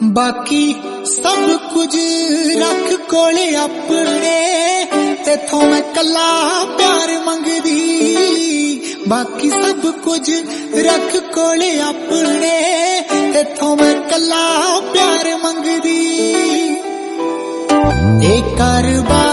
बाकी सब कुछ रख कोले अपने, तेथों मैं कला प्यार मंगदी। बाकी सब कुछ रख कोले अपने, तेथों मैं कला प्यार मंगदी। एक कारबार